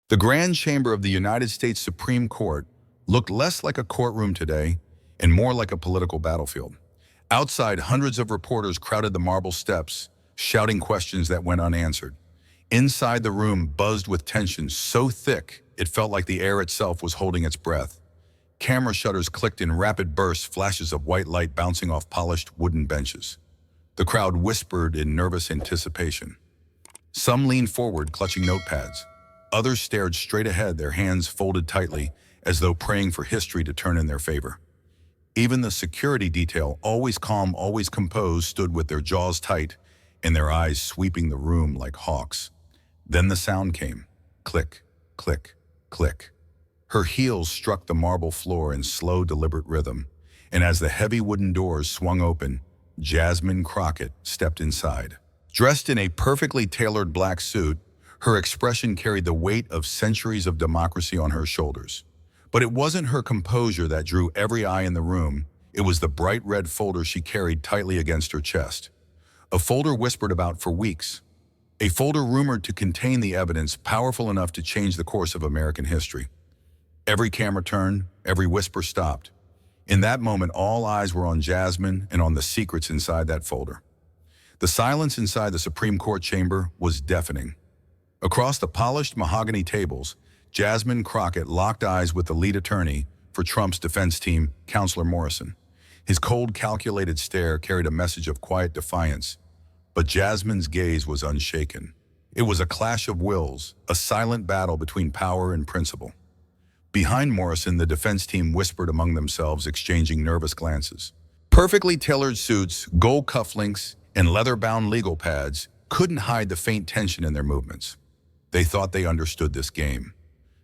The grand chamber of the United States Supreme Court looked less like a courtroom today and more like a political battlefield. Outside, hundreds of reporters crowded the marble steps, shouting questions that went unanswered. Inside, the room buzzed with tension so thick it felt like the air itself was holding its breath. Camera shutters clicked in rapid bursts, flashes of white light bouncing off polished wooden benches. The crowd whispered in nervous anticipation. Some leaned forward, clutching notepads. Others stared straight ahead, their hands folded tightly, as though praying for history to turn in their favor. Even the security detail, always calm, always composed, stood with their jaws tight and their eyes sweeping the room like hawks. Then the sound came. Click, click, click. Her heels struck the marble floor in slow, deliberate rhythm, and as the heavy wooden doors swung open, Jasmine Crockett stepped inside. Dressed in a perfectly tailored black suit, her expression carried the weight of centuries of democracy on her shoulders. But it wasn't her composure that drew every eye in the room. It was the bright red folder she carried tightly against her chest. A folder whispered about for weeks. A folder rumored to contain the evidence powerful enough to change the course of American history. Every camera turned, every whisper stopped. In that moment, all eyes were on Jasmine and on the secrets inside that folder. The silence inside the Supreme Court chamber was deafening. Across the polished mahogany tables, Jasmine Crockett locked eyes with the lead attorney for Trump's defense team, Counselor Morrison. His cold, calculated stare carried a message of quiet defiance, but Jasmine's gaze was unshaken. It was a clash of wills, a silent battle between power and principle. Behind Morrison, the defense team whispered among themselves, exchanging nervous glances. Perfectly tailored suits, gold cufflinks, and leather-bound legal pads couldn't hide the faint tension in their movements. They thought they understood this game.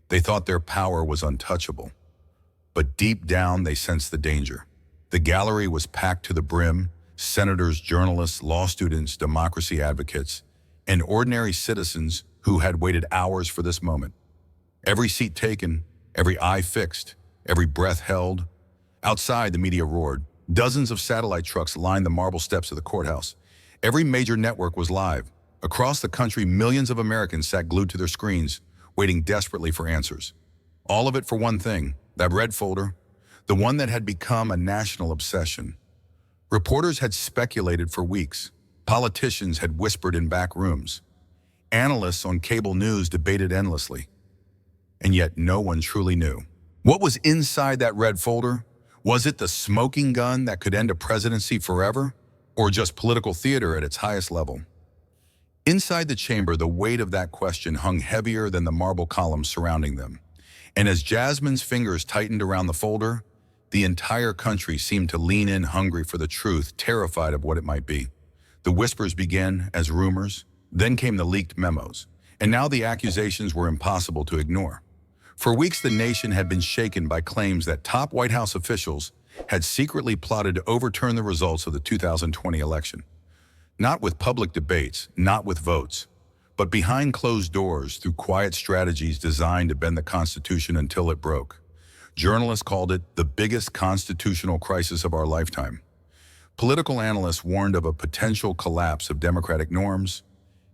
They thought their power was untouchable. But deep down, they sensed the danger. The gallery was packed to the brim, senators, journalists, law students, democracy advocates, and ordinary citizens who had waited hours for this moment. Every seat taken, every eye fixed, every breath held. Outside, the media roared. Dozens of satellite trucks lined the marble steps of the courthouse. Every major network was live. Across the country, millions of Americans sat glued to their screens, waiting desperately for answers. All of it for one thing, that red folder, the one that had become a national obsession. Reporters had speculated for weeks. Politicians had whispered in back rooms. Analysts on cable news debated endlessly. And yet no one truly knew. What was inside that red folder? Was it the smoking gun that could end a presidency forever? Or just political theater at its highest level? Inside the chamber, the weight of that question hung heavier than the marble columns surrounding them. And as Jasmine's fingers tightened around the folder, the entire country seemed to lean in, hungry for the truth, terrified of what it might be. The whispers began as rumors, then came the leaked memos, and now the accusations were impossible to ignore. For weeks, the nation had been shaken by claims that top White House officials had secretly plotted to overturn the results of the 2020 election. Not with public debates, not with votes, but behind closed doors through quiet strategies designed to bend the Constitution until it broke. Journalists called it the biggest constitutional crisis of our lifetime. Political analysts warned of a potential collapse of democratic norms,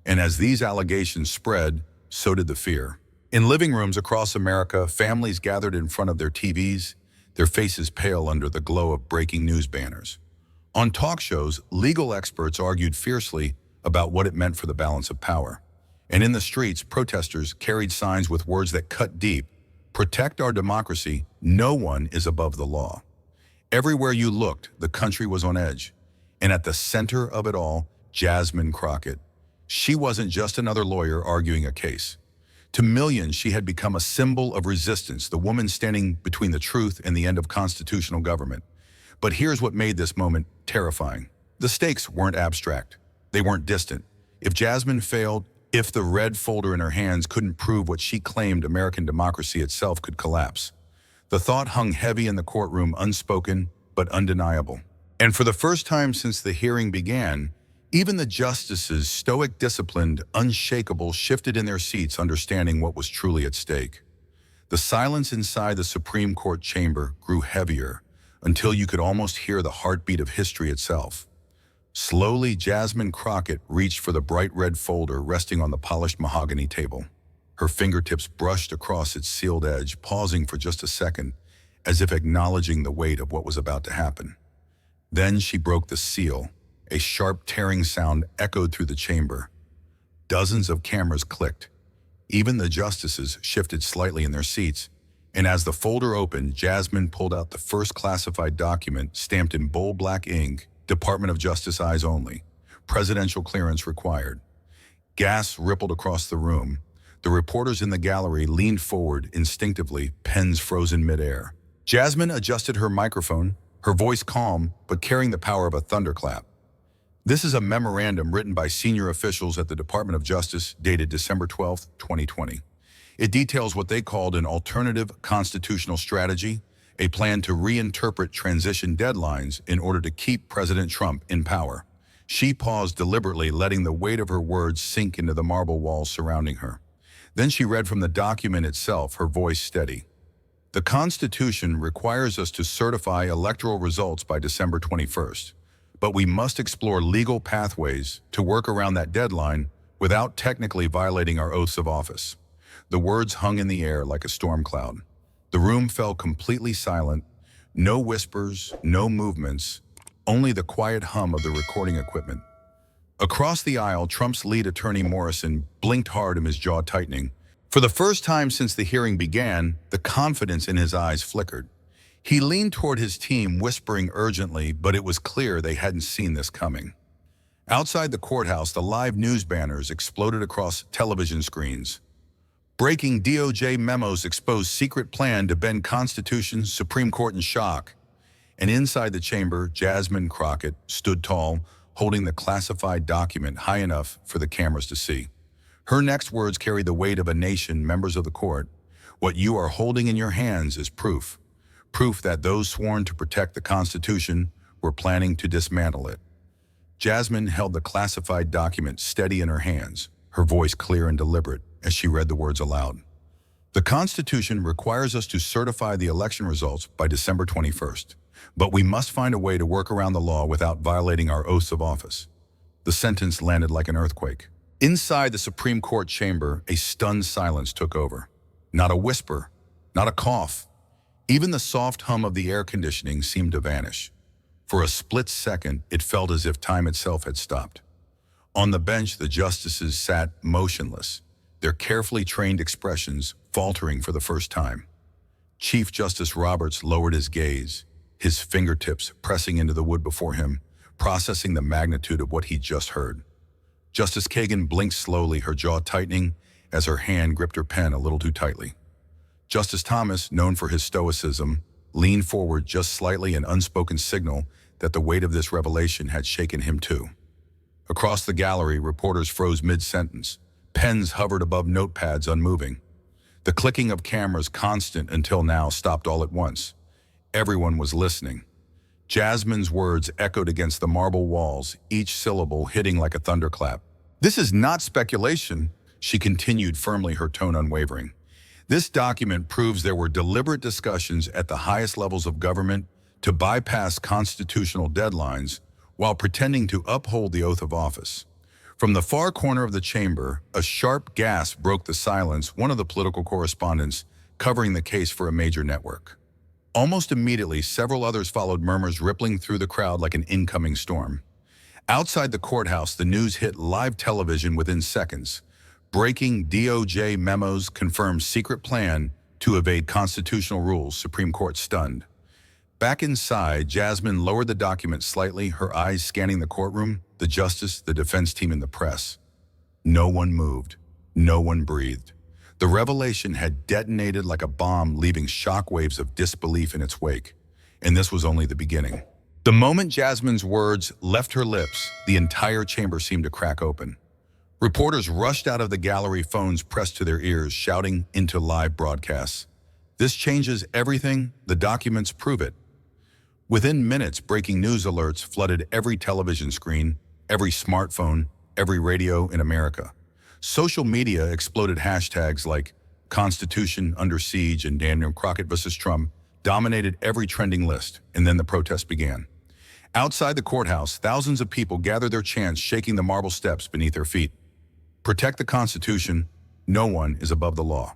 and as these allegations spread, so did the fear. In living rooms across America, families gathered in front of their TVs, their faces pale under the glow of breaking news banners. On talk shows, legal experts argued fiercely about what it meant for the balance of power. And in the streets, protesters carried signs with words that cut deep: "Protect our democracy, no one is above the law." Everywhere you looked, the country was on edge. And at the center of it all, Jasmine Crockett. She wasn't just another lawyer arguing a case. To millions, she had become a symbol of resistance, the woman standing between the truth and the end of constitutional government. But here's what made this moment terrifying. The stakes weren't abstract. They weren't distant. If Jasmine failed, if the red folder in her hands couldn't prove what she claimed, American democracy itself could collapse. The thought hung heavy in the courtroom, unspoken but undeniable. And for the first time since the hearing began, even the justices, stoic, disciplined, unshakable, shifted in their seats, understanding what was truly at stake. The silence inside the Supreme Court chamber grew heavier until you could almost hear the heartbeat of history itself. Slowly, Jasmine Crockett reached for the bright red folder resting on the polished mahogany table. Her fingertips brushed across its sealed edge, pausing for just a second, as if acknowledging the weight of what was about to happen. Then she broke the seal. A sharp tearing sound echoed through the chamber. Dozens of cameras clicked. Even the justices shifted slightly in their seats, and as the folder opened, Jasmine pulled out the first classified document stamped in bold black ink, Department of Justice eyes only. Presidential clearance required. Gas rippled across the room. The reporters in the gallery leaned forward instinctively, pens frozen midair. Jasmine adjusted her microphone, her voice calm but carrying the power of a thunderclap. This is a memorandum written by senior officials at the Department of Justice dated December 12, 2020. It details what they called an alternative constitutional strategy, a plan to reinterpret transition deadlines in order to keep President Trump in power. She paused deliberately, letting the weight of her words sink into the marble walls surrounding her. Then she read from the document itself, her voice steady. The Constitution requires us to certify electoral results by December 21st, but we must explore legal pathways to work around that deadline without technically violating our oaths of office. The words hung in the air like a storm cloud. The room fell completely silent, no whispers, no movements, only the quiet hum of the recording equipment. Across the aisle, Trump's lead attorney Morrison blinked hard, his jaw tightening. For the first time since the hearing began, the confidence in his eyes flickered. He leaned toward his team, whispering urgently, but it was clear they hadn't seen this coming. Outside the courthouse, the live news banners exploded across television screens. Breaking DOJ memos expose secret plan to bend Constitution, Supreme Court in shock. And inside the chamber, Jasmine Crockett stood tall, holding the classified document high enough for the cameras to see. Her next words carried the weight of a nation, members of the court. What you are holding in your hands is proof. Proof that those sworn to protect the Constitution were planning to dismantle it. Jasmine held the classified document steady in her hands, her voice clear and deliberate as she read the words aloud. The Constitution requires us to certify the election results by December 21st, but we must find a way to work around the law without violating our oaths of office. The sentence landed like an earthquake. Inside the Supreme Court chamber, a stunned silence took over. Not a whisper, not a cough. Even the soft hum of the air conditioning seemed to vanish. For a split second, it felt as if time itself had stopped. On the bench, the justices sat motionless, their carefully trained expressions faltering for the first time. Chief Justice Roberts lowered his gaze, his fingertips pressing into the wood before him, processing the magnitude of what he'd just heard. Justice Kagan blinked slowly, her jaw tightening as her hand gripped her pen a little too tightly. Justice Thomas, known for his stoicism, leaned forward just slightly, an unspoken signal that the weight of this revelation had shaken him too. Across the gallery, reporters froze mid-sentence. Pens hovered above notepads, unmoving. The clicking of cameras, constant until now, stopped all at once. Everyone was listening. Jasmine's words echoed against the marble walls, each syllable hitting like a thunderclap. This is not speculation, she continued firmly, her tone unwavering. This document proves there were deliberate discussions at the highest levels of government to bypass constitutional deadlines while pretending to uphold the oath of office. From the far corner of the chamber, a sharp gasp broke the silence, one of the political correspondents covering the case for a major network. Almost immediately, several others followed, murmurs rippling through the crowd like an incoming storm. Outside the courthouse, the news hit live television within seconds. Breaking DOJ memos confirm secret plan to evade constitutional rules, Supreme Court stunned. Back inside, Jasmine lowered the document slightly, her eyes scanning the courtroom, the justice, the defense team, and the press. No one moved. No one breathed. The revelation had detonated like a bomb, leaving shockwaves of disbelief in its wake. And this was only the beginning. The moment Jasmine's words left her lips, the entire chamber seemed to crack open. Reporters rushed out of the gallery, phones pressed to their ears, shouting into live broadcasts. This changes everything. The documents prove it. Within minutes, breaking news alerts flooded every television screen, every smartphone, every radio in America. Social media exploded. Hashtags like Constitution under siege and Jasmine Crockett versus Trump dominated every trending list, and then the protest began. Outside the courthouse, thousands of people gathered, their chants shaking the marble steps beneath their feet. Protect the Constitution, No one is above the law.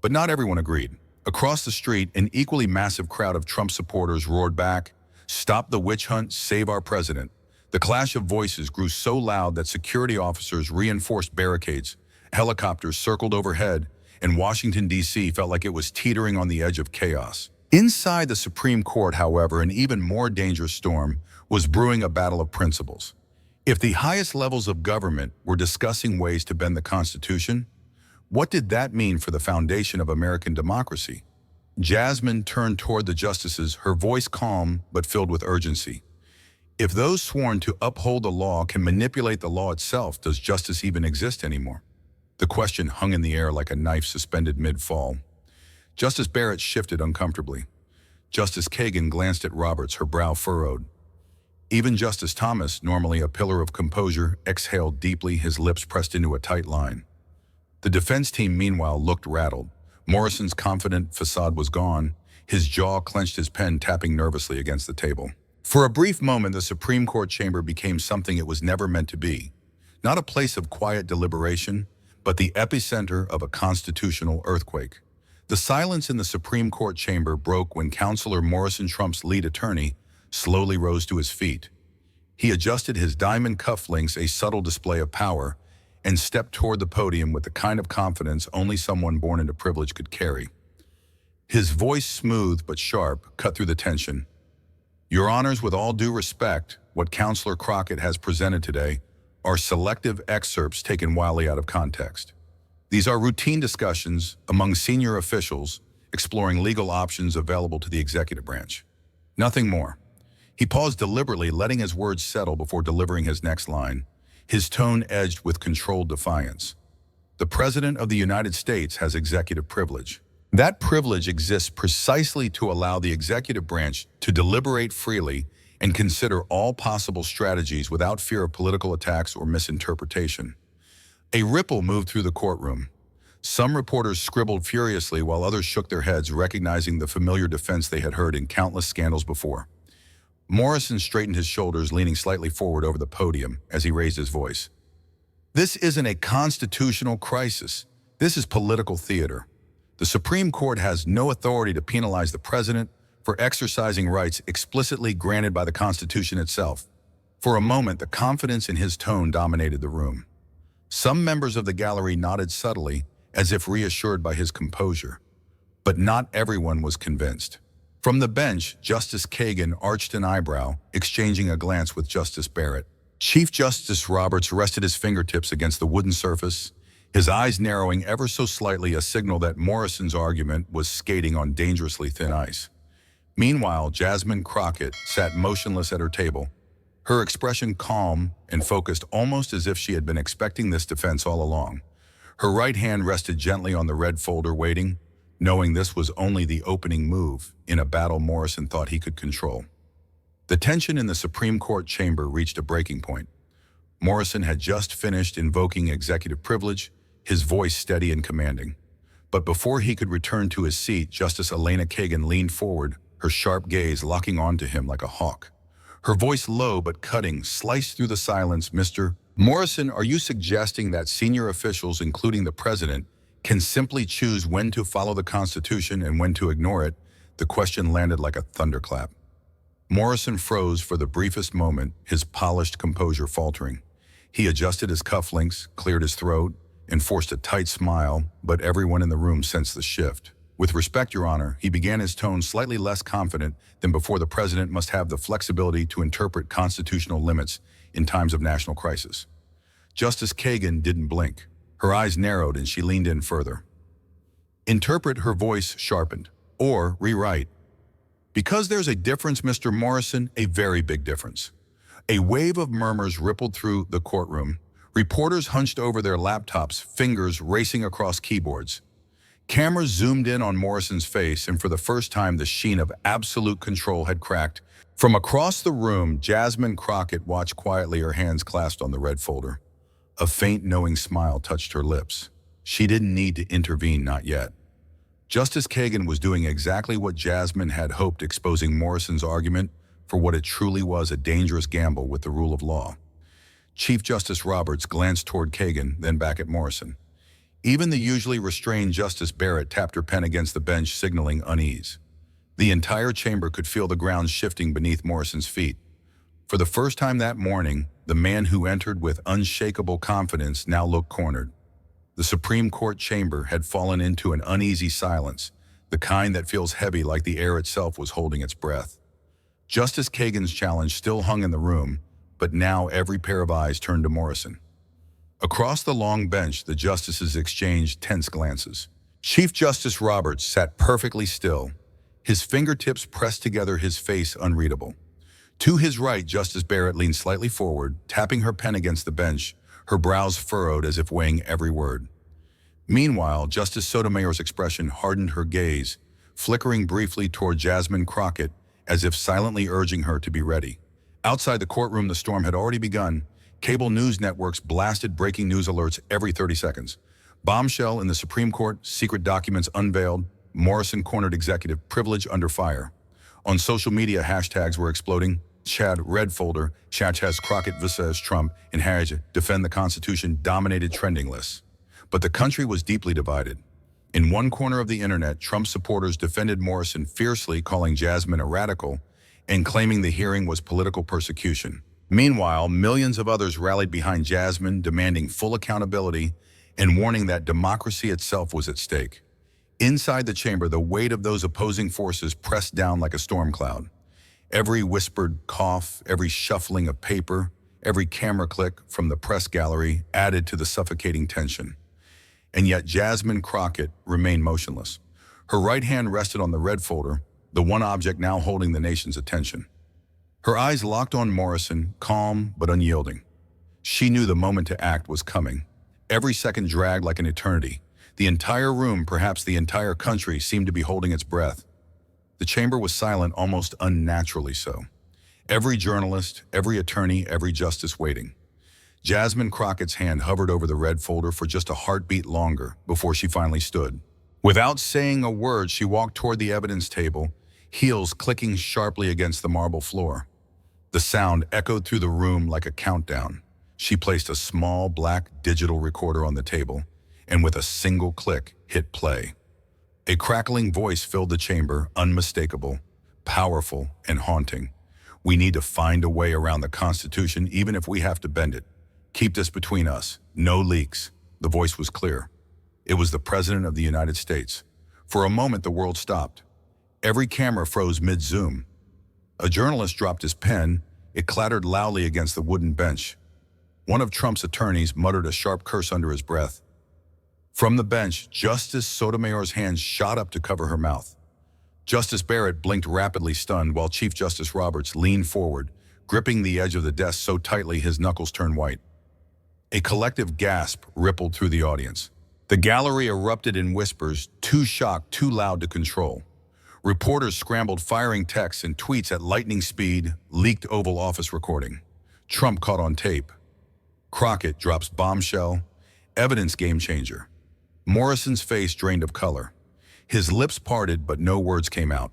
But not everyone agreed. Across the street, an equally massive crowd of Trump supporters roared back, "Stop the witch hunt, save our president." The clash of voices grew so loud that security officers reinforced barricades, helicopters circled overhead, and Washington, D.C. felt like it was teetering on the edge of chaos. Inside the Supreme Court, however, an even more dangerous storm was brewing, a battle of principles. If the highest levels of government were discussing ways to bend the Constitution, what did that mean for the foundation of American democracy? Jasmine turned toward the justices, her voice calm but filled with urgency. If those sworn to uphold the law can manipulate the law itself, does justice even exist anymore? The question hung in the air like a knife suspended mid-fall. Justice Barrett shifted uncomfortably. Justice Kagan glanced at Roberts, her brow furrowed. Even Justice Thomas, normally a pillar of composure, exhaled deeply, his lips pressed into a tight line. The defense team, meanwhile, looked rattled. Morrison's confident facade was gone. His jaw clenched, his pen tapping nervously against the table. For a brief moment, the Supreme Court chamber became something it was never meant to be. Not a place of quiet deliberation, but the epicenter of a constitutional earthquake. The silence in the Supreme Court chamber broke when Counselor Morrison, Trump's lead attorney, slowly rose to his feet. He adjusted his diamond cufflinks, a subtle display of power, and stepped toward the podium with the kind of confidence only someone born into privilege could carry. His voice, smooth but sharp, cut through the tension. "Your Honors, with all due respect, what Counselor Crockett has presented today are selective excerpts taken wildly out of context. These are routine discussions among senior officials exploring legal options available to the executive branch. Nothing more." He paused deliberately, letting his words settle before delivering his next line, his tone edged with controlled defiance. "The President of the United States has executive privilege. That privilege exists precisely to allow the executive branch to deliberate freely and consider all possible strategies without fear of political attacks or misinterpretation." A ripple moved through the courtroom. Some reporters scribbled furiously while others shook their heads, recognizing the familiar defense they had heard in countless scandals before. Morrison straightened his shoulders, leaning slightly forward over the podium as he raised his voice. "This isn't a constitutional crisis. This is political theater. The Supreme Court has no authority to penalize the president for exercising rights explicitly granted by the Constitution itself." For a moment, the confidence in his tone dominated the room. Some members of the gallery nodded subtly, as if reassured by his composure. But not everyone was convinced. From the bench, Justice Kagan arched an eyebrow, exchanging a glance with Justice Barrett. Chief Justice Roberts rested his fingertips against the wooden surface, his eyes narrowing ever so slightly, a signal that Morrison's argument was skating on dangerously thin ice. Meanwhile, Jasmine Crockett sat motionless at her table, her expression calm and focused, almost as if she had been expecting this defense all along. Her right hand rested gently on the red folder, waiting, knowing this was only the opening move in a battle Morrison thought he could control. The tension in the Supreme Court chamber reached a breaking point. Morrison had just finished invoking executive privilege, his voice steady and commanding. But before he could return to his seat, Justice Elena Kagan leaned forward, her sharp gaze locking onto him like a hawk. Her voice, low but cutting, sliced through the silence. "Mr. Morrison, are you suggesting that senior officials, including the president, can simply choose when to follow the Constitution and when to ignore it?" The question landed like a thunderclap. Morrison froze for the briefest moment, his polished composure faltering. He adjusted his cufflinks, cleared his throat, and forced a tight smile, but everyone in the room sensed the shift. "With respect, Your Honor," he began, his tone slightly less confident than before, "the president must have the flexibility to interpret constitutional limits in times of national crisis." Justice Kagan didn't blink. Her eyes narrowed and she leaned in further. "Interpret," her voice sharpened, "or rewrite. Because there's a difference, Mr. Morrison, a very big difference." A wave of murmurs rippled through the courtroom. Reporters hunched over their laptops, fingers racing across keyboards. Cameras zoomed in on Morrison's face, and for the first time the sheen of absolute control had cracked. From across the room, Jasmine Crockett watched quietly, her hands clasped on the red folder. A faint, knowing smile touched her lips. She didn't need to intervene, not yet. Justice Kagan was doing exactly what Jasmine had hoped, exposing Morrison's argument for what it truly was, a dangerous gamble with the rule of law. Chief Justice Roberts glanced toward Kagan, then back at Morrison. Even the usually restrained Justice Barrett tapped her pen against the bench, signaling unease. The entire chamber could feel the ground shifting beneath Morrison's feet. For the first time that morning, the man who entered with unshakable confidence now looked cornered. The Supreme Court chamber had fallen into an uneasy silence, the kind that feels heavy like the air itself was holding its breath. Justice Kagan's challenge still hung in the room, but now every pair of eyes turned to Morrison. Across the long bench, the justices exchanged tense glances. Chief Justice Roberts sat perfectly still, his fingertips pressed together, his face unreadable. To his right, Justice Barrett leaned slightly forward, tapping her pen against the bench, her brows furrowed as if weighing every word. Meanwhile, Justice Sotomayor's expression hardened, her gaze, flickering briefly toward Jasmine Crockett, as if silently urging her to be ready. Outside the courtroom, the storm had already begun. Cable news networks blasted breaking news alerts every 30 seconds. Bombshell in the Supreme Court, secret documents unveiled, Morrison cornered executive privilege under fire. On social media, hashtags were exploding. Chad Red Folder, # Crockett vs. Trump, and # Defend the Constitution dominated trending lists. But the country was deeply divided. In one corner of the internet, Trump supporters defended Morrison fiercely, calling Jasmine a radical and claiming the hearing was political persecution. Meanwhile, millions of others rallied behind Jasmine, demanding full accountability and warning that democracy itself was at stake. Inside the chamber, the weight of those opposing forces pressed down like a storm cloud. Every whispered cough, every shuffling of paper, every camera click from the press gallery added to the suffocating tension. And yet Jasmine Crockett remained motionless. Her right hand rested on the red folder, the one object now holding the nation's attention. Her eyes locked on Morrison, calm but unyielding. She knew the moment to act was coming. Every second dragged like an eternity. The entire room, perhaps the entire country, seemed to be holding its breath. The chamber was silent, almost unnaturally so. Every journalist, every attorney, every justice waiting. Jasmine Crockett's hand hovered over the red folder for just a heartbeat longer before she finally stood. Without saying a word, she walked toward the evidence table, heels clicking sharply against the marble floor. The sound echoed through the room like a countdown. She placed a small black digital recorder on the table and with a single click hit play. A crackling voice filled the chamber, unmistakable, powerful, and haunting. We need to find a way around the Constitution, even if we have to bend it. Keep this between us. No leaks. The voice was clear. It was the President of the United States. For a moment, the world stopped. Every camera froze mid-zoom. A journalist dropped his pen. It clattered loudly against the wooden bench. One of Trump's attorneys muttered a sharp curse under his breath. From the bench, Justice Sotomayor's hands shot up to cover her mouth. Justice Barrett blinked rapidly, stunned, while Chief Justice Roberts leaned forward, gripping the edge of the desk so tightly his knuckles turned white. A collective gasp rippled through the audience. The gallery erupted in whispers, too shocked, too loud to control. Reporters scrambled, firing texts and tweets at lightning speed, leaked Oval Office recording. Trump caught on tape. Crockett drops bombshell, evidence game changer. Morrison's face drained of color. His lips parted, but no words came out.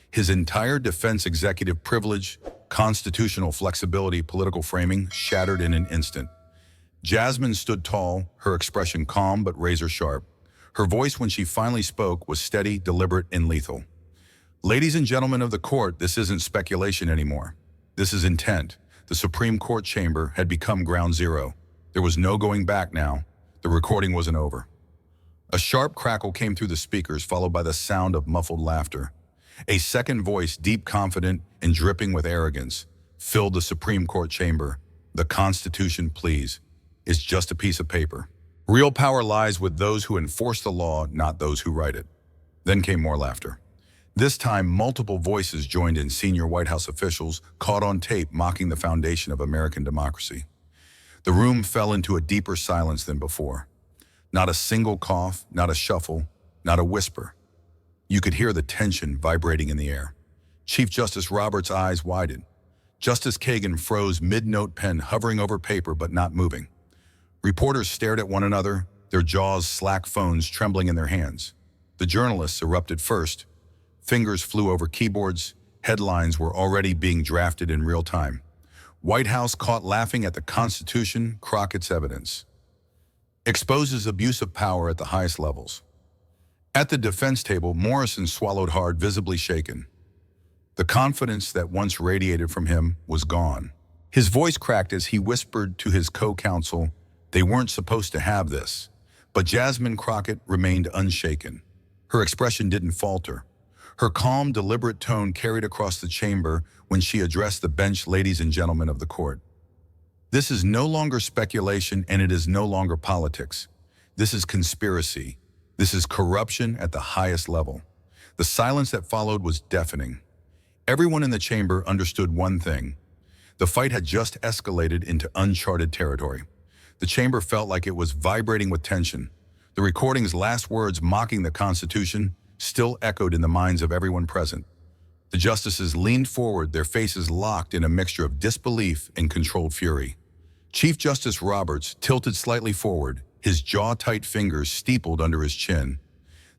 His entire defense executive privilege, constitutional flexibility, political framing shattered in an instant. Jasmine stood tall, her expression calm but razor-sharp. Her voice, when she finally spoke, was steady, deliberate, and lethal. Ladies and gentlemen of the court, this isn't speculation anymore. This is intent. The Supreme Court chamber had become ground zero. There was no going back now. The recording wasn't over. A sharp crackle came through the speakers, followed by the sound of muffled laughter. A second voice, deep, confident, and dripping with arrogance, filled the Supreme Court chamber. The Constitution, please, is just a piece of paper. Real power lies with those who enforce the law, not those who write it. Then came more laughter. This time, multiple voices joined in, senior White House officials caught on tape mocking the foundation of American democracy. The room fell into a deeper silence than before. Not a single cough, not a shuffle, not a whisper. You could hear the tension vibrating in the air. Chief Justice Roberts' eyes widened. Justice Kagan froze, mid-note pen hovering over paper but not moving. Reporters stared at one another, their jaws slack, phones trembling in their hands. The journalists erupted first. Fingers flew over keyboards. Headlines were already being drafted in real time. White House caught laughing at the Constitution, Crockett's evidence. exposes abuse of power at the highest levels. At the defense table, Morrison swallowed hard, visibly shaken. The confidence that once radiated from him was gone. His voice cracked as he whispered to his co-counsel, they weren't supposed to have this. But Jasmine Crockett remained unshaken. Her expression didn't falter. Her calm, deliberate tone carried across the chamber when she addressed the bench, ladies and gentlemen of the court. This is no longer speculation, and it is no longer politics. This is conspiracy. This is corruption at the highest level. The silence that followed was deafening. Everyone in the chamber understood one thing. The fight had just escalated into uncharted territory. The chamber felt like it was vibrating with tension. The recording's last words, mocking the Constitution, still echoed in the minds of everyone present. The justices leaned forward, their faces locked in a mixture of disbelief and controlled fury. Chief Justice Roberts tilted slightly forward, his jaw-tight fingers steepled under his chin,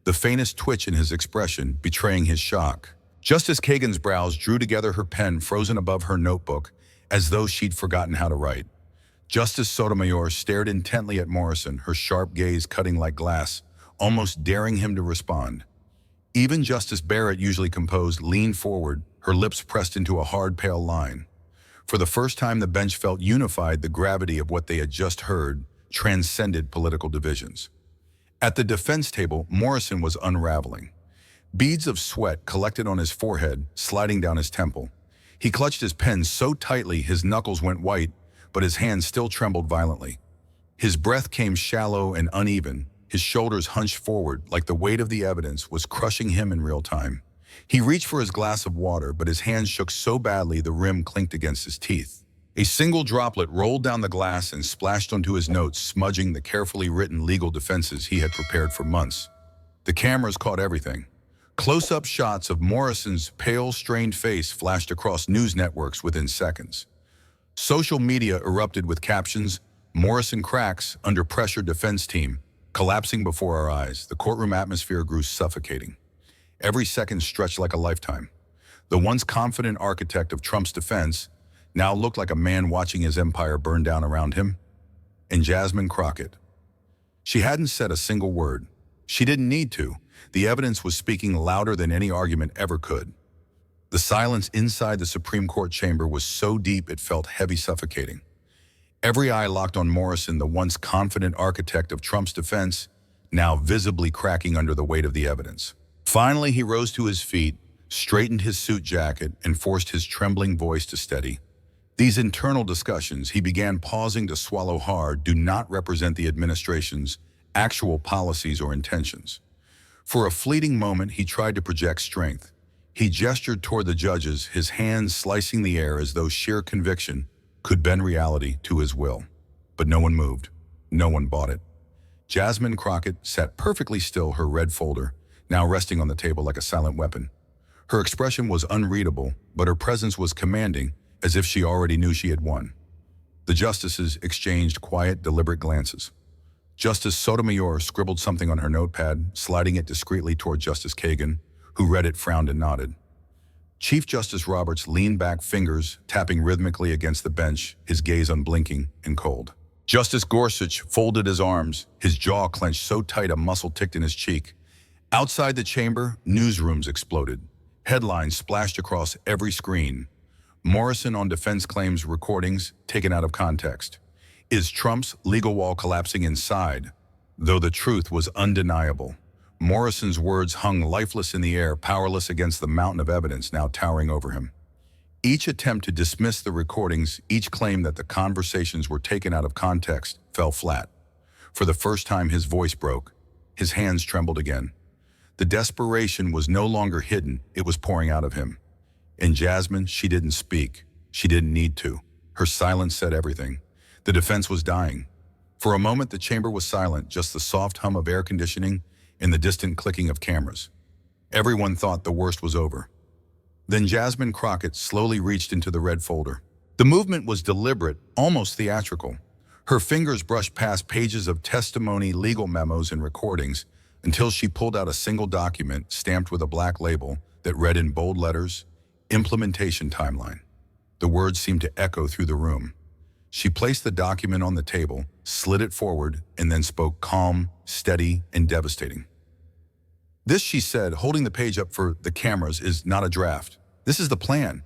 the faintest twitch in his expression betraying his shock. Justice Kagan's brows drew together, her pen frozen above her notebook, as though she'd forgotten how to write. Justice Sotomayor stared intently at Morrison, her sharp gaze cutting like glass, almost daring him to respond. Even Justice Barrett, usually composed, leaned forward, her lips pressed into a hard, pale line. For the first time, the bench felt unified. The gravity of what they had just heard transcended political divisions. At the defense table, Morrison was unraveling. Beads of sweat collected on his forehead, sliding down his temple. He clutched his pen so tightly his knuckles went white, but his hands still trembled violently. His breath came shallow and uneven, his shoulders hunched forward like the weight of the evidence was crushing him in real time. He reached for his glass of water, but his hands shook so badly the rim clinked against his teeth. A single droplet rolled down the glass and splashed onto his notes, smudging the carefully written legal defenses he had prepared for months. The cameras caught everything. Close-up shots of Morrison's pale, strained face flashed across news networks within seconds. Social media erupted with captions, "Morrison cracks under pressure, defense team," collapsing before our eyes. The courtroom atmosphere grew suffocating. Every second stretched like a lifetime. The once confident architect of Trump's defense now looked like a man watching his empire burn down around him. And Jasmine Crockett. She hadn't said a single word. She didn't need to. The evidence was speaking louder than any argument ever could. The silence inside the Supreme Court chamber was so deep it felt heavy, suffocating. Every eye locked on Morrison, the once confident architect of Trump's defense, now visibly cracking under the weight of the evidence. Finally, he rose to his feet, straightened his suit jacket, and forced his trembling voice to steady. These internal discussions, he began pausing to swallow hard, do not represent the administration's actual policies or intentions. For a fleeting moment, he tried to project strength. He gestured toward the judges, his hands slicing the air as though sheer conviction could bend reality to his will. But no one moved. No one bought it. Jasmine Crockett sat perfectly still, her red folder now resting on the table like a silent weapon. Her expression was unreadable, but her presence was commanding, as if she already knew she had won. The justices exchanged quiet, deliberate glances. Justice Sotomayor scribbled something on her notepad, sliding it discreetly toward Justice Kagan, who read it, frowned, and nodded. Chief Justice Roberts leaned back, fingers tapping rhythmically against the bench, his gaze unblinking and cold. Justice Gorsuch folded his arms, his jaw clenched so tight a muscle ticked in his cheek. Outside the chamber, newsrooms exploded. Headlines splashed across every screen. Morrison on defense claims recordings taken out of context. Is Trump's legal wall collapsing inside? Though the truth was undeniable. Morrison's words hung lifeless in the air, powerless against the mountain of evidence now towering over him. Each attempt to dismiss the recordings, each claim that the conversations were taken out of context, fell flat. For the first time, his voice broke. His hands trembled again. The desperation was no longer hidden, it was pouring out of him. And Jasmine, she didn't speak. She didn't need to. Her silence said everything. The defense was dying. For a moment, the chamber was silent, just the soft hum of air conditioning and the distant clicking of cameras. Everyone thought the worst was over. Then Jasmine Crockett slowly reached into the red folder. The movement was deliberate, almost theatrical. Her fingers brushed past pages of testimony, legal memos, and recordings until she pulled out a single document stamped with a black label that read in bold letters, "Implementation Timeline." The words seemed to echo through the room. She placed the document on the table, slid it forward, and then spoke calm, steady, and devastating. "This," she said, holding the page up for the cameras, "is not a draft. This is the plan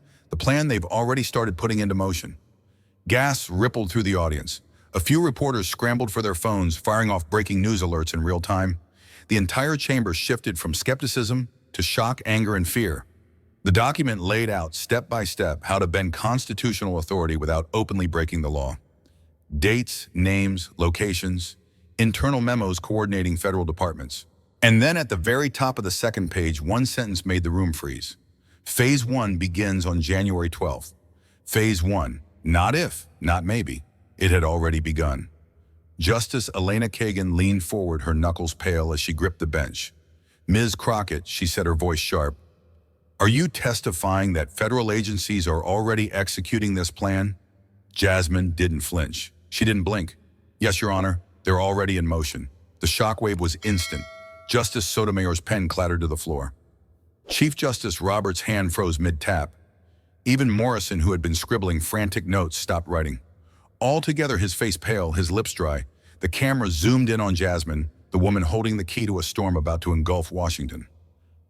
they've already started putting into motion." Gasps rippled through the audience. A few reporters scrambled for their phones, firing off breaking news alerts in real time. The entire chamber shifted from skepticism to shock, anger, and fear. The document laid out step by step how to bend constitutional authority without openly breaking the law. Dates, names, locations, internal memos coordinating federal departments. And then at the very top of the second page, one sentence made the room freeze. Phase 1 begins on January 12th. Phase 1, not if, not maybe. It had already begun. Justice Elena Kagan leaned forward, her knuckles pale as she gripped the bench. "Ms. Crockett," she said, her voice sharp, "are you testifying that federal agencies are already executing this plan?" Jasmine didn't flinch. She didn't blink. "Yes, Your Honor, they're already in motion." The shockwave was instant. Justice Sotomayor's pen clattered to the floor. Chief Justice Roberts' hand froze mid-tap. Even Morrison, who had been scribbling frantic notes, stopped writing. Altogether, his face pale, his lips dry. The camera zoomed in on Jasmine, the woman holding the key to a storm about to engulf Washington.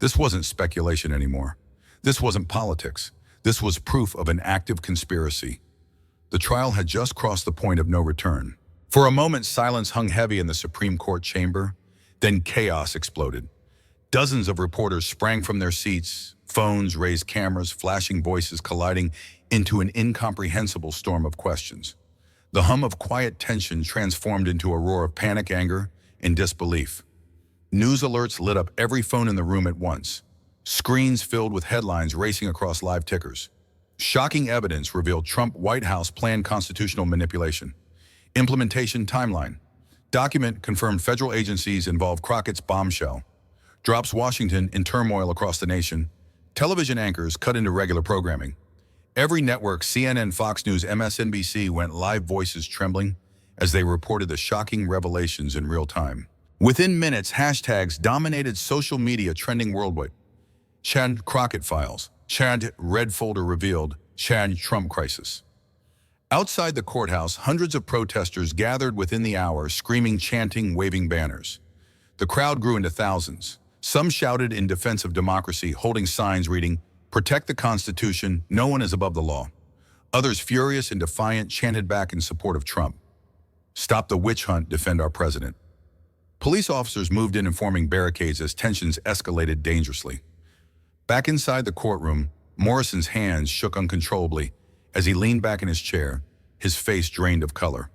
This wasn't speculation anymore. This wasn't politics. This was proof of an active conspiracy. The trial had just crossed the point of no return. For a moment, silence hung heavy in the Supreme Court chamber. Then chaos exploded. Dozens of reporters sprang from their seats, phones, raised cameras, flashing voices colliding into an incomprehensible storm of questions. The hum of quiet tension transformed into a roar of panic, anger, and disbelief. News alerts lit up every phone in the room at once. Screens filled with headlines racing across live tickers. Shocking evidence revealed Trump White House planned constitutional manipulation. Implementation timeline. Document confirmed federal agencies involve Crockett's bombshell. Drops Washington in turmoil across the nation. Television anchors cut into regular programming. Every network, CNN, Fox News, MSNBC, went live, voices trembling as they reported the shocking revelations in real time. Within minutes, hashtags dominated social media, trending worldwide. Chad Crockett files. Chad Red Folder revealed. Chad Trump crisis. Outside the courthouse, hundreds of protesters gathered within the hour, screaming, chanting, waving banners. The crowd grew into thousands. Some shouted in defense of democracy, holding signs reading, "Protect the Constitution, no one is above the law." Others, furious and defiant, chanted back in support of Trump. "Stop the witch hunt, defend our president." Police officers moved in, forming barricades as tensions escalated dangerously. Back inside the courtroom, Morrison's hands shook uncontrollably as he leaned back in his chair, his face drained of color.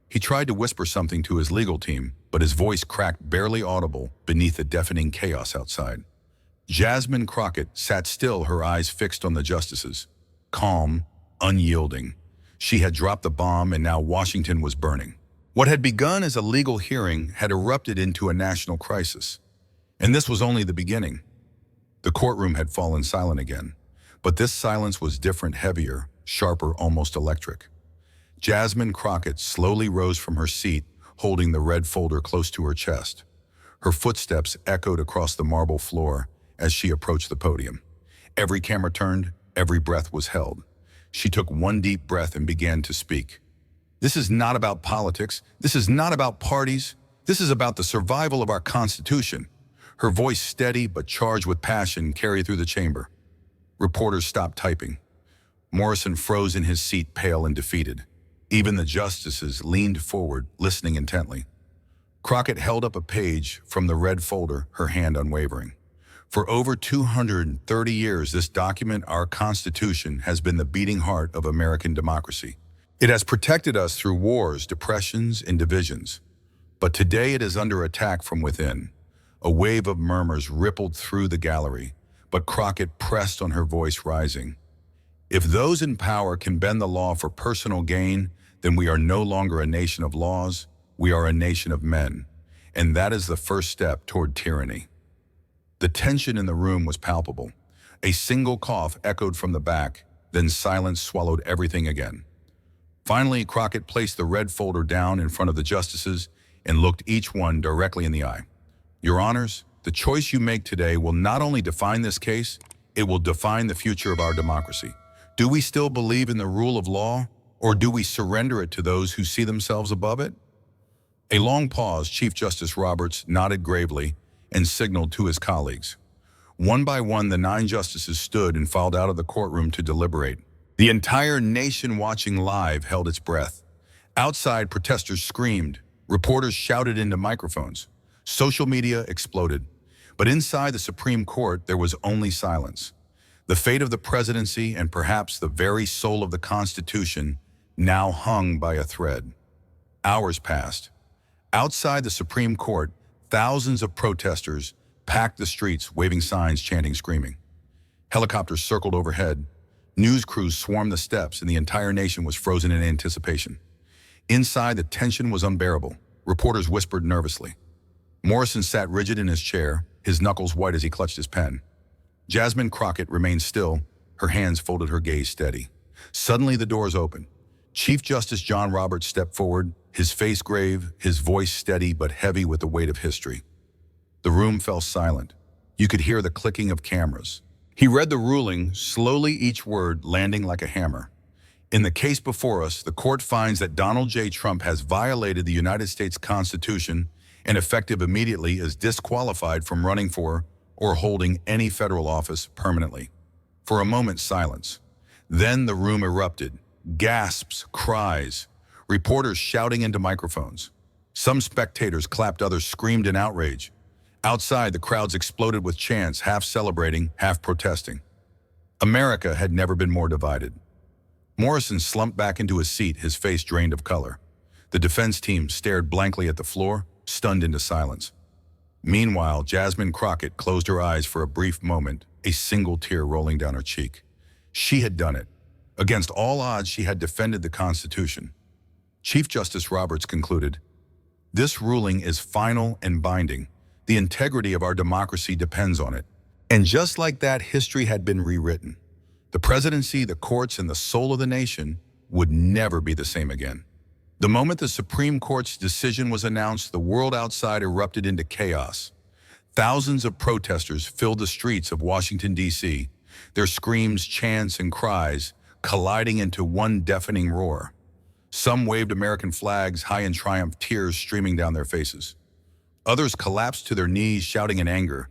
He tried to whisper something to his legal team, but his voice cracked, barely audible beneath the deafening chaos outside. Jasmine Crockett sat still, her eyes fixed on the justices. Calm, unyielding. She had dropped the bomb, and now Washington was burning. What had begun as a legal hearing had erupted into a national crisis. And this was only the beginning. The courtroom had fallen silent again. But this silence was different, heavier, sharper, almost electric. Jasmine Crockett slowly rose from her seat, holding the red folder close to her chest. Her footsteps echoed across the marble floor as she approached the podium. Every camera turned, every breath was held. She took one deep breath and began to speak. "This is not about politics. This is not about parties. This is about the survival of our Constitution." Her voice, steady but charged with passion, carried through the chamber. Reporters stopped typing. Morrison froze in his seat, pale and defeated. Even the justices leaned forward, listening intently. Crockett held up a page from the red folder, her hand unwavering. "For over 230 years, this document, our Constitution, has been the beating heart of American democracy. It has protected us through wars, depressions, and divisions. But today it is under attack from within." A wave of murmurs rippled through the gallery, but Crockett pressed on, her voice rising. "If those in power can bend the law for personal gain, then we are no longer a nation of laws, we are a nation of men. And that is the first step toward tyranny." The tension in the room was palpable. A single cough echoed from the back, then silence swallowed everything again. Finally, Crockett placed the red folder down in front of the justices and looked each one directly in the eye. "Your Honors, the choice you make today will not only define this case, it will define the future of our democracy. Do we still believe in the rule of law, Or do we surrender it to those who see themselves above it? A long pause, Chief Justice Roberts nodded gravely and signaled to his colleagues. One by one, the 9 justices stood and filed out of the courtroom to deliberate. The entire nation watching live held its breath. Outside, protesters screamed. Reporters shouted into microphones. Social media exploded. But inside the Supreme Court, there was only silence. The fate of the presidency and perhaps the very soul of the Constitution now hung by a thread. Hours passed. Outside the Supreme Court, thousands of protesters packed the streets, waving signs, chanting, screaming. Helicopters circled overhead. News crews swarmed the steps, and the entire nation was frozen in anticipation. Inside, the tension was unbearable. Reporters whispered nervously. Morrison sat rigid in his chair, his knuckles white as he clutched his pen. Jasmine Crockett remained still, her hands folded, her gaze steady. Suddenly, the doors opened. Chief Justice John Roberts stepped forward, his face grave, his voice steady but heavy with the weight of history. The room fell silent. You could hear the clicking of cameras. He read the ruling, slowly, each word landing like a hammer. In the case before us, the court finds that Donald J. Trump has violated the United States Constitution and effective immediately is disqualified from running for or holding any federal office permanently. For a moment, silence. Then the room erupted. Gasps, cries, reporters shouting into microphones. Some spectators clapped, others screamed in outrage. Outside, the crowds exploded with chants, half celebrating, half protesting. America had never been more divided. Morrison slumped back into his seat, his face drained of color. The defense team stared blankly at the floor, stunned into silence. Meanwhile, Jasmine Crockett closed her eyes for a brief moment, a single tear rolling down her cheek. She had done it. Against all odds, she had defended the Constitution. Chief Justice Roberts concluded, "This ruling is final and binding. The integrity of our democracy depends on it." And just like that, history had been rewritten. The presidency, the courts, and the soul of the nation would never be the same again. The moment the Supreme Court's decision was announced, the world outside erupted into chaos. Thousands of protesters filled the streets of Washington, D.C., their screams, chants, and cries colliding into one deafening roar. Some waved American flags high in triumph, tears streaming down their faces. Others collapsed to their knees, shouting in anger,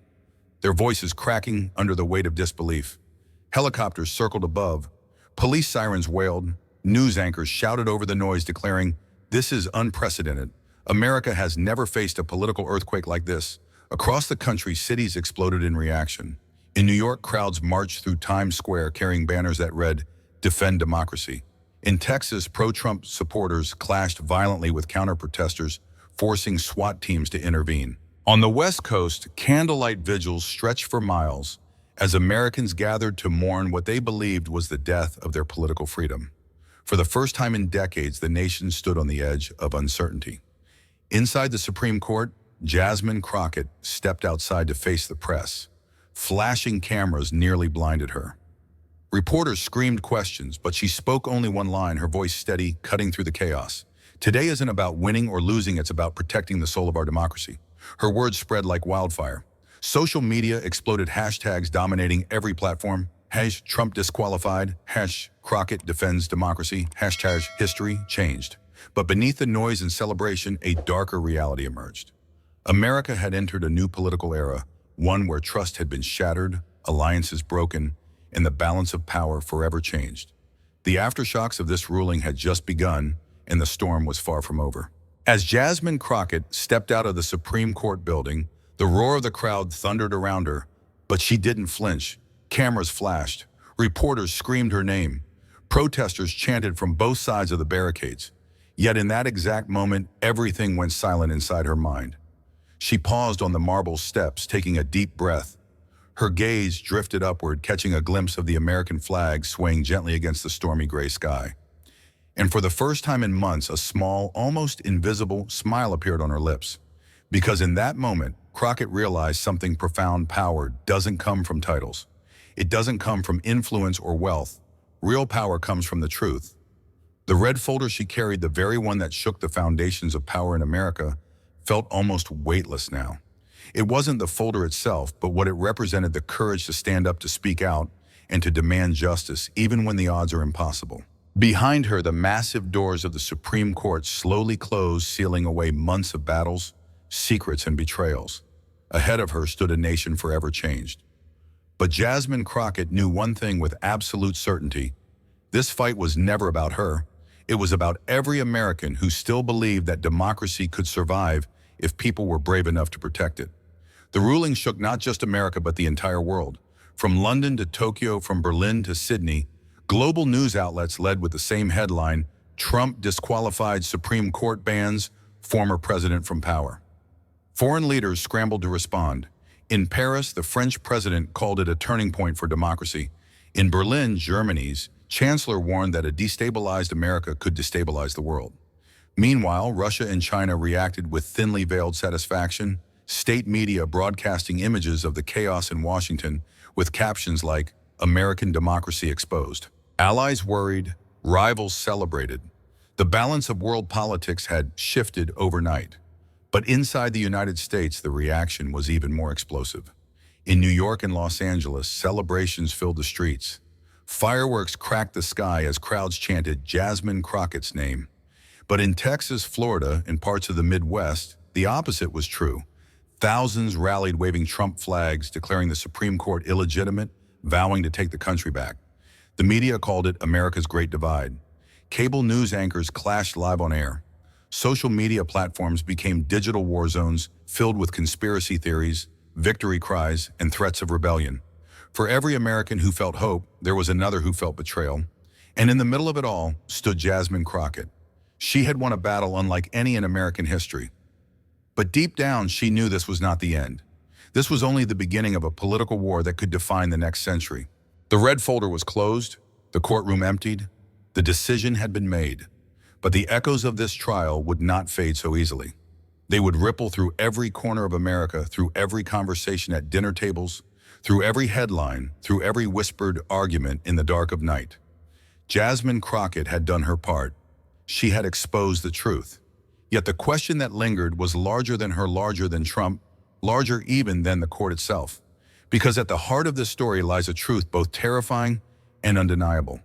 their voices cracking under the weight of disbelief. Helicopters circled above. Police sirens wailed. News anchors shouted over the noise, declaring, "This is unprecedented. America has never faced a political earthquake like this." Across the country, cities exploded in reaction. In New York, crowds marched through Times Square carrying banners that read, "Defend Democracy." In Texas, pro-Trump supporters clashed violently with counter-protesters, forcing SWAT teams to intervene. On the West Coast, candlelight vigils stretched for miles as Americans gathered to mourn what they believed was the death of their political freedom. For the first time in decades, the nation stood on the edge of uncertainty. Inside the Supreme Court, Jasmine Crockett stepped outside to face the press. Flashing cameras nearly blinded her. Reporters screamed questions, but she spoke only one line, her voice steady, cutting through the chaos. "Today isn't about winning or losing, it's about protecting the soul of our democracy." Her words spread like wildfire. Social media exploded, hashtags dominating every platform. #Trump disqualified, #Crockett defends democracy, #history changed. But beneath the noise and celebration, a darker reality emerged. America had entered a new political era, one where trust had been shattered, alliances broken, and the balance of power forever changed. The aftershocks of this ruling had just begun, and the storm was far from over. As Jasmine Crockett stepped out of the Supreme Court building, the roar of the crowd thundered around her, but she didn't flinch. Cameras flashed. Reporters screamed her name. Protesters chanted from both sides of the barricades. Yet in that exact moment, everything went silent inside her mind. She paused on the marble steps, taking a deep breath. Her gaze drifted upward, catching a glimpse of the American flag swaying gently against the stormy gray sky. And for the first time in months, a small, almost invisible smile appeared on her lips. Because in that moment, Crockett realized something profound: power doesn't come from titles. It doesn't come from influence or wealth. Real power comes from the truth. The red folder she carried, the very one that shook the foundations of power in America, felt almost weightless now. It wasn't the folder itself, but what it represented: the courage to stand up, to speak out, and to demand justice, even when the odds are impossible. Behind her, the massive doors of the Supreme Court slowly closed, sealing away months of battles, secrets, and betrayals. Ahead of her stood a nation forever changed. But Jasmine Crockett knew one thing with absolute certainty. This fight was never about her. It was about every American who still believed that democracy could survive if people were brave enough to protect it. The ruling shook not just America but the entire world. From London to Tokyo, from Berlin to Sydney, global news outlets led with the same headline: Trump disqualified Supreme Court bans former president from power. Foreign leaders scrambled to respond. In Paris, the French president called it a turning point for democracy. In Berlin, Germany's chancellor warned that a destabilized America could destabilize the world. Meanwhile, Russia and China reacted with thinly veiled satisfaction, state media broadcasting images of the chaos in Washington with captions like, "American democracy exposed." Allies worried, rivals celebrated. The balance of world politics had shifted overnight. But inside the United States, the reaction was even more explosive. In New York and Los Angeles, celebrations filled the streets. Fireworks cracked the sky as crowds chanted Jasmine Crockett's name. But in Texas, Florida, and parts of the Midwest, the opposite was true. Thousands rallied waving Trump flags, declaring the Supreme Court illegitimate, vowing to take the country back. The media called it America's Great Divide. Cable news anchors clashed live on air. Social media platforms became digital war zones filled with conspiracy theories, victory cries, and threats of rebellion. For every American who felt hope, there was another who felt betrayal. And in the middle of it all stood Jasmine Crockett. She had won a battle unlike any in American history. But deep down, she knew this was not the end. This was only the beginning of a political war that could define the next century. The red folder was closed, the courtroom emptied, the decision had been made. But the echoes of this trial would not fade so easily. They would ripple through every corner of America, through every conversation at dinner tables, through every headline, through every whispered argument in the dark of night. Jasmine Crockett had done her part. She had exposed the truth. Yet the question that lingered was larger than her, larger than Trump, larger even than the court itself. Because at the heart of this story lies a truth both terrifying and undeniable.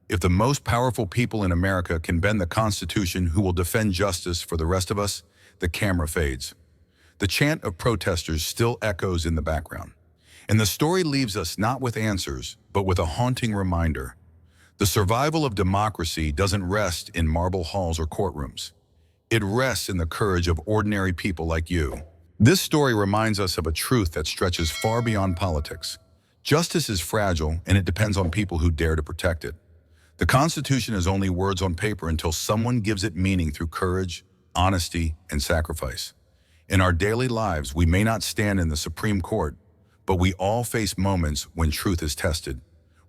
If the most powerful people in America can bend the Constitution, who will defend justice for the rest of us? The camera fades. The chant of protesters still echoes in the background. And the story leaves us not with answers, but with a haunting reminder. The survival of democracy doesn't rest in marble halls or courtrooms. It rests in the courage of ordinary people like you. This story reminds us of a truth that stretches far beyond politics. Justice is fragile, and it depends on people who dare to protect it. The Constitution is only words on paper until someone gives it meaning through courage, honesty, and sacrifice. In our daily lives, we may not stand in the Supreme Court, but we all face moments when truth is tested.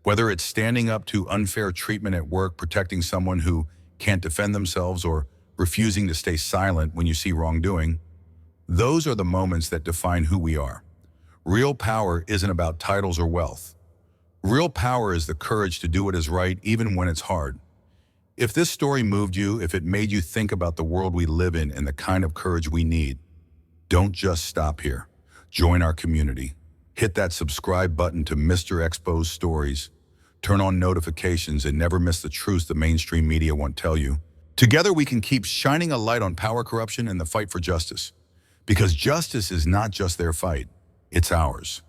Whether it's standing up to unfair treatment at work, protecting someone who can't defend themselves, or refusing to stay silent when you see wrongdoing, those are the moments that define who we are. Real power isn't about titles or wealth. Real power is the courage to do what is right even when it's hard. If this story moved you, if it made you think about the world we live in and the kind of courage we need, don't just stop here. Join our community. Hit that subscribe button to Mr. Exposed Stories. Turn on notifications and never miss the truths the mainstream media won't tell you. Together we can keep shining a light on power corruption and the fight for justice. Because justice is not just their fight, it's ours.